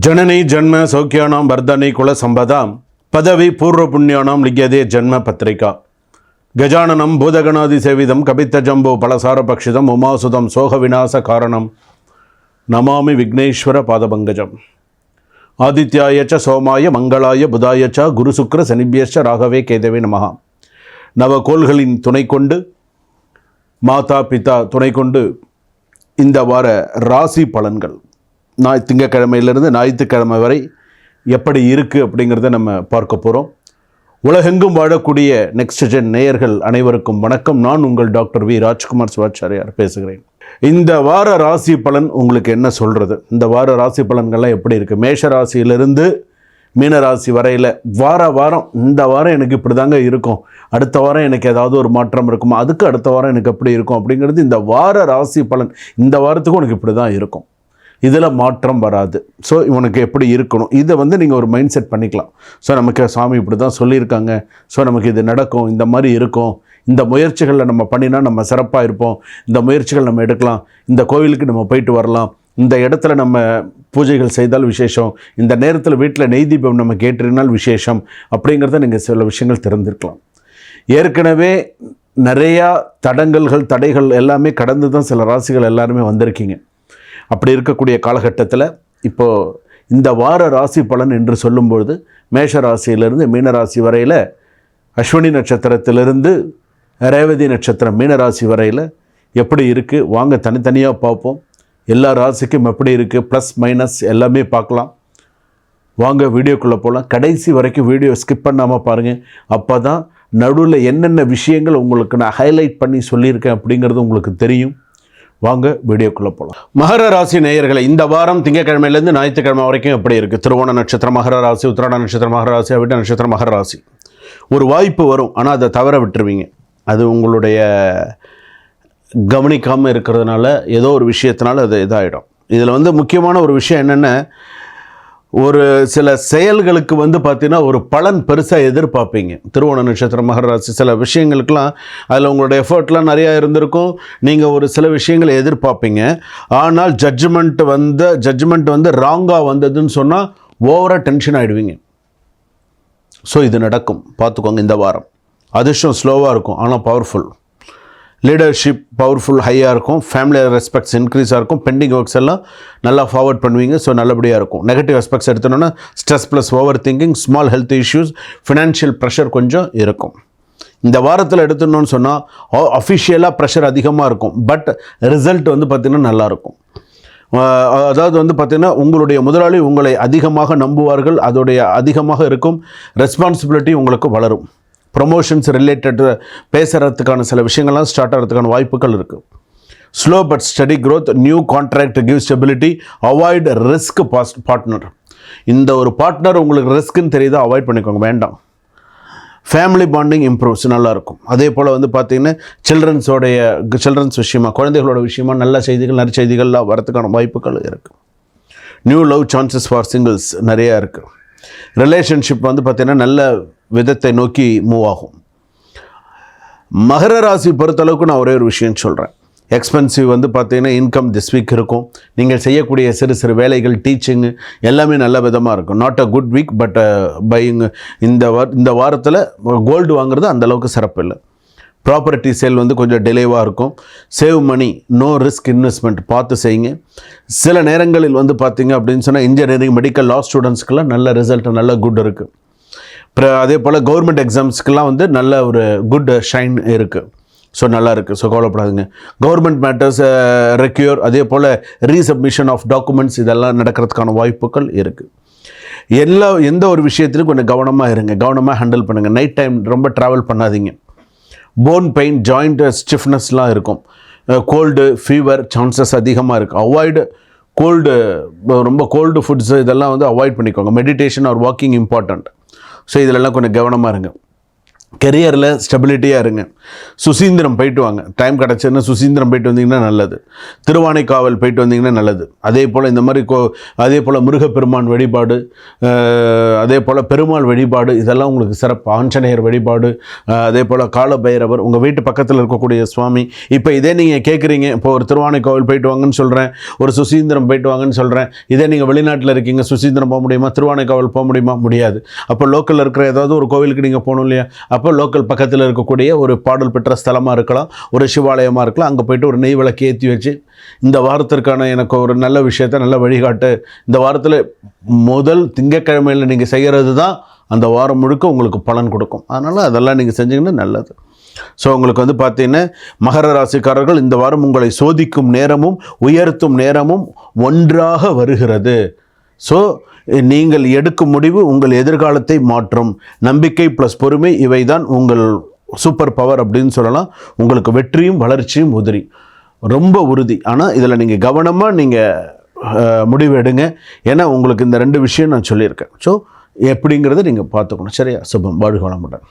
जननी जन्म सौख्यानां वर्धनी कुल संपदां पदवी पूर्व पुण्यानां लिख्यते जन्म पत्रिका गजाननं भूतगणादिसेवितं कपित्तजम्बो फलसारभक्षितम् उमासुतं सोहविनाशकारणं नमामि विघ्नेश्वर पादपङ्कजम् आदित्याय च सोमाय मंगलाय बुधाय च गुरुशुक्र शनिभ्यश्च राघवे केतवे नमः நவகோள்களின் துணை கொண்டு மாதா பிதா துணை கொண்டு இந்த வார ராசி பலன்கள் திங்கக்கிழமையிலிருந்து ஞாயிற்றுக்கிழமை வரை எப்படி இருக்குது அப்படிங்கிறத நம்ம பார்க்க போகிறோம். உலகெங்கும் வாழக்கூடிய நெக்ஸ்ட் ஜென் நேயர்கள் அனைவருக்கும் வணக்கம். நான் உங்கள் டாக்டர் வி ராஜ்குமார் சிவாச்சாரியார் பேசுகிறேன். இந்த வார ராசி பலன் உங்களுக்கு என்ன சொல்கிறது? இந்த வார ராசி பலன்கள்லாம் எப்படி இருக்குது? மேஷ ராசியிலிருந்து மீனராசி வரையில் வாரம் இந்த வாரம் எனக்கு இப்படி தாங்க இருக்கும், அடுத்த வாரம் எனக்கு ஏதாவது ஒரு மாற்றம் இருக்குமா, அதுக்கு அடுத்த வாரம் எனக்கு எப்படி இருக்கும் அப்படிங்கிறது இந்த வார ராசி பலன். இந்த வாரத்துக்கும் உனக்கு இப்படி தான் இருக்கும், இதில் மாற்றம் வராது. ஸோ இவனுக்கு எப்படி இருக்கணும், இதை நீங்கள் ஒரு மைண்ட் செட் பண்ணிக்கலாம். ஸோ நமக்கு சாமி இப்படி தான் சொல்லியிருக்காங்க, ஸோ நமக்கு இது நடக்கும், இந்த மாதிரி இருக்கும், இந்த முயற்சிகளில் நம்ம பண்ணினா நம்ம சிறப்பாக இருப்போம், இந்த முயற்சிகள் நம்ம எடுக்கலாம், இந்த கோவிலுக்கு நம்ம போயிட்டு வரலாம், இந்த இடத்துல நம்ம பூஜைகள் செய்தால் விசேஷம், இந்த நேரத்தில் வீட்டில் நெய் தீபம் நம்ம கேட்டிருந்தால் விசேஷம் அப்படிங்கிறத நீங்கள் சில விஷயங்கள் தெரிஞ்சிருக்கலாம். ஏற்கனவே நிறையா தடைகள் எல்லாமே கடந்து தான் சில ராசிகள் எல்லாருமே வந்திருக்கீங்க. அப்படி இருக்கக்கூடிய காலகட்டத்தில் இப்போது இந்த வார ராசி பலன் என்று சொல்லும்பொழுது மேஷ ராசியிலிருந்து மீனராசி வரையில், அஸ்வினி நட்சத்திரத்திலிருந்து ரேவதி நட்சத்திரம் மீனராசி வரையில் எப்படி இருக்குது வாங்க தனித்தனியாக பார்ப்போம். எல்லா ராசிக்கும் எப்படி இருக்குது, ப்ளஸ் மைனஸ் எல்லாமே பார்க்கலாம். வாங்க வீடியோக்குள்ளே போகலாம். கடைசி வரைக்கும் வீடியோ ஸ்கிப் பண்ணாமல் பாருங்கள். அப்போ தான் நடுவில் என்னென்ன விஷயங்கள் உங்களுக்கு நான் ஹைலைட் பண்ணி சொல்லியிருக்கேன் அப்படிங்கிறது உங்களுக்கு தெரியும். வாங்க வீடியோக்குள்ளே போகலாம். மகர ராசி நேயர்களை, இந்த வாரம் திங்கக்கிழமையிலேருந்து ஞாயிற்றுக்கிழமை வரைக்கும் எப்படி இருக்குது? திருவோண நட்சத்திரம் மகர ராசி, உத்திராட நட்சத்திரம் மகர ராசி, அவிட்ட நட்சத்திரம் மகர ராசி. ஒரு வாய்ப்பு வரும், ஆனால் அதை தவற விட்டுருவீங்க. அது உங்களுடைய கவனிக்காமல் இருக்கிறதுனால ஏதோ ஒரு விஷயத்தினால அது இதாகிடும். இதில் முக்கியமான ஒரு விஷயம் என்னென்ன, ஒரு சில செயல்களுக்கு பார்த்தீங்கன்னா ஒரு பலன் பெருசாக எதிர்பார்ப்பீங்க. திருவோண நட்சத்திரம் மகர ராசி சில விஷயங்களுக்கெல்லாம் அதில் உங்களோட எஃபர்ட்லாம் நிறையா இருந்திருக்கும், நீங்கள் ஒரு சில விஷயங்களை எதிர்பார்ப்பீங்க. ஆனால் ஜட்ஜ்மெண்ட் ராங்காக வந்ததுன்னு சொன்னால் ஓவராக டென்ஷன் ஆகிடுவீங்க. ஸோ இது நடக்கும், பார்த்துக்கோங்க. இந்த வாரம் அதிர்ஷ்டம் ஸ்லோவாக இருக்கும், ஆனால் பவர்ஃபுல். லீடர்ஷிப் பவர்ஃபுல் ஹையாக இருக்கும். ஃபேமிலி ரெஸ்பெக்ட்ஸ் இன்க்ரீஸாக இருக்கும். பெண்டிங் ஒர்க்ஸ் எல்லாம் நல்லா ஃபார்வர்ட் பண்ணுவீங்க. ஸோ நல்லபடியாக இருக்கும். நெகட்டிவ் அஸ்பெக்ட்ஸ் எடுத்தோன்னா stress plus over thinking, small health issues, financial pressure கொஞ்சம் இருக்கும். இந்த வாரத்தில் எடுத்துடணும்னு சொன்னால் அஃபிஷியலாக ப்ரெஷர் அதிகமாக இருக்கும், பட் ரிசல்ட் பார்த்திங்கன்னா நல்லாயிருக்கும். அதாவது பார்த்திங்கன்னா உங்களுடைய முதலாளி உங்களை அதிகமாக நம்புவார்கள், அதோடைய அதிகமாக இருக்கும். ரெஸ்பான்சிபிலிட்டி உங்களுக்கு வளரும். ப்ரொமோஷன்ஸ் ரிலேட்டட் பேசுகிறதுக்கான சில விஷயங்கள்லாம் ஸ்டார்ட் ஆகிறதுக்கான வாய்ப்புகள் இருக்குது. Slow but study growth, new contract give stability, avoid risk partner. இந்த ஒரு பார்ட்னர் உங்களுக்கு ரிஸ்க்குன்னு தெரியுதா, அவாய்ட் பண்ணிக்கோங்க, வேண்டாம். ஃபேமிலி பாண்டிங் இம்ப்ரூவ்ஸ், நல்லாயிருக்கும். அதே போல் பார்த்திங்கன்னா சில்ட்ரன்ஸ் விஷயமா, குழந்தைகளோட விஷயமா நல்ல செய்திகள் நற்செய்திகள்லாம் வரதுக்கான வாய்ப்புகள் இருக்குது. New love chances for singles நிறையா இருக்குது. ரிலேஷன்ஷிப் பார்த்திங்கன்னா நல்ல விதத்தை நோக்கி மூவ் ஆகும். மகர ராசி பொறுத்தளவுக்கு நான் ஒரே ஒரு விஷயம் சொல்கிறேன். எக்ஸ்பென்சிவ் பார்த்திங்கன்னா இன்கம் திஸ் வீக் இருக்கும். நீங்கள் செய்யக்கூடிய சிறு சிறு வேலைகள், டீச்சிங்கு எல்லாமே நல்ல விதமாக இருக்கும். Not a good week, but buying. இந்த வாரத்தில் கோல்டு வாங்குறது அந்தளவுக்கு சிறப்பு இல்லை. ப்ராப்பர்ட்டி சேல் கொஞ்சம் டிலேவாக இருக்கும். Save money, no risk investment பார்த்து செய்யுங்க. சில நேரங்களில் பார்த்திங்க அப்படின்னு சொன்னால் இன்ஜினியரிங், மெடிக்கல், லா ஸ்டூடெண்ட்ஸ்க்கெல்லாம் நல்ல ரிசல்ட், நல்ல குட் இருக்குது. அதே போல் கவர்மெண்ட் எக்ஸாம்ஸ்க்கெல்லாம் நல்ல ஒரு குட் ஷைன் இருக்குது. ஸோ நல்லா இருக்குது. ஸோ கவலைப்படாதுங்க. கவர்மெண்ட் மேட்டர்ஸ் ரெக்யூர், அதே போல் ரீசப்மிஷன் ஆஃப் டாக்குமெண்ட்ஸ் இதெல்லாம் நடக்கிறதுக்கான வாய்ப்புகள் இருக்குது. எந்த ஒரு விஷயத்திலும் கொஞ்சம் கவனமாக இருங்க, கவனமாக ஹேண்டில் பண்ணுங்கள். நைட் டைம் ரொம்ப ட்ராவல் பண்ணாதீங்க. போன் பெயின், ஜாயிண்ட் ஸ்டிஃப்னஸ்லாம் இருக்கும். கோல்டு, ஃபீவர் சான்சஸ் அதிகமாக இருக்குது. அவாய்டு ரொம்ப கோல்டு ஃபுட்ஸு இதெல்லாம் அவாய்ட் பண்ணிக்கோங்க. Meditation are walking important. So இதிலெல்லாம் கொஞ்சம் கவனமாக இருங்க. கெரியரில் ஸ்டெபிலிட்டியாக இருங்க. சுசீந்திரம் போயிட்டு வாங்க, டைம் கிடச்சுன்னா சுசீந்திரம் போயிட்டு வந்தீங்கன்னா நல்லது. திருவானைக்காவல் போயிட்டு வந்தீங்கன்னா நல்லது. அதே போல் இந்த மாதிரி அதே போல் முருகப்பெருமான் வழிபாடு, அதே போல் பெருமாள் வழிபாடு, இதெல்லாம் உங்களுக்கு சிறப்பு. ஆஞ்சநேயர் வழிபாடு, அதே போல் காலபைரவர், உங்கள் வீட்டு பக்கத்தில் இருக்கக்கூடிய சுவாமி. இப்போ இதே நீங்கள் கேட்குறீங்க, இப்போ ஒரு திருவானைக்காவல் போயிட்டு வாங்கன்னு சொல்கிறேன், ஒரு சுசீந்திரம் போயிட்டு வாங்கன்னு சொல்கிறேன். இதே நீங்கள் வெளிநாட்டில் இருக்கீங்க, சுசீந்திரம் போக முடியுமா, திருவானைக்காவல் போக முடியுமா? முடியாது. அப்போ லோக்கலில் இருக்கிற ஏதாவது ஒரு கோவிலுக்கு நீங்கள் போகணும் இல்லையா? அப்போ லோக்கல் பக்கத்தில் இருக்கக்கூடிய ஒரு பாடல் பெற்ற ஸ்தலமாக இருக்கலாம், ஒரு சிவாலயமாக இருக்கலாம், அங்கே போய்ட்டு ஒரு நெய் விளக்கு ஏற்றி வச்சு, இந்த வாரத்திற்கான எனக்கு ஒரு நல்ல விஷயத்தை நல்ல வழிகாட்டு, இந்த வாரத்தில் முதல் திங்கட்கிழமையில் நீங்கள் செய்கிறது தான் அந்த வாரம் முழுக்க உங்களுக்கு பலன் கொடுக்கும். அதனால் அதெல்லாம் நீங்கள் செஞ்சீங்கன்னா நல்லது. ஸோ உங்களுக்கு வந்து பார்த்தீங்கன்னா மகர ராசிக்காரர்கள், இந்த வாரம் உங்களை சோதிக்கும் நேரமும் உயர்த்தும் நேரமும் ஒன்றாக வருகிறது. ஸோ நீங்கள் எடுக்கும் முடிவு உங்கள் எதிர்காலத்தை மாற்றும். நம்பிக்கை ப்ளஸ் பொறுமை, இவை தான் உங்கள் சூப்பர் பவர் அப்படின்னு சொல்லலாம். உங்களுக்கு வெற்றியும் வளர்ச்சியும் ரொம்ப உறுதி. ஆனால் இதில் நீங்கள் கவனமாக நீங்கள் முடிவு எடுங்க. ஏன்னா உங்களுக்கு இந்த 2 விஷயம் நான் சொல்லியிருக்கேன். ஸோ எப்படிங்கிறத நீங்கள் பார்த்துக்கணும். சரியா? சுபம். வாழ்க வளமுடன்.